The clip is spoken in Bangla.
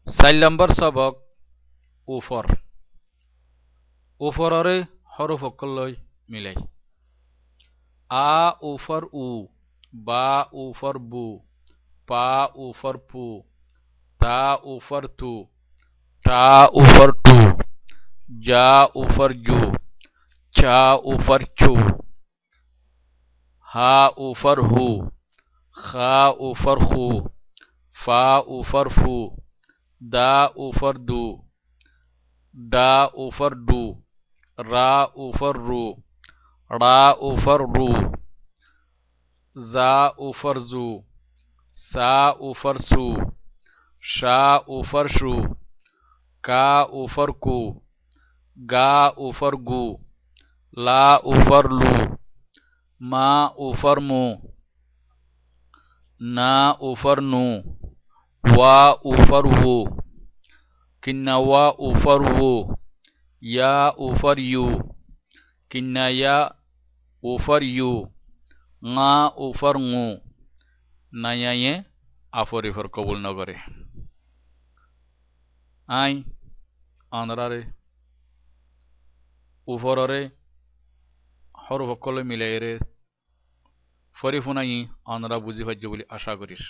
4 নম্বৰ সবক ওফৰ ওফৰৰে হৰফসকললৈ মিলাই আ ওফৰ উ বা ওফৰ বু পা ওফৰ পু তা ওফৰ তু টা ওফৰ টু জা ওফৰ জু চা ওফৰ চু হা ওফর হু খা ওফর খু ফা ওফর ফু দা ওফর দু ডা ওফর ডু রা ওফর রু রা ওফর রু জা ওফর জু সা ওফর সু শা ওফর শু কা ওফর কু গা ওফর গু লা ওফর লু মা ওফর মু না ওফর নু ওয়া ওফর ও কিন্না ওয়া ওফর ও ইয়া ওফর ইউ কিন্না ইয়া ওফর ইউ ngা ওফর ngু নাইয়ে আফরিফর কবুল নগরে আই আনরারে ওফররে হরফ সকলে মিলাইরে ফরিফুনাই আনরা বুঝি পাইছে বলে আশা করিস।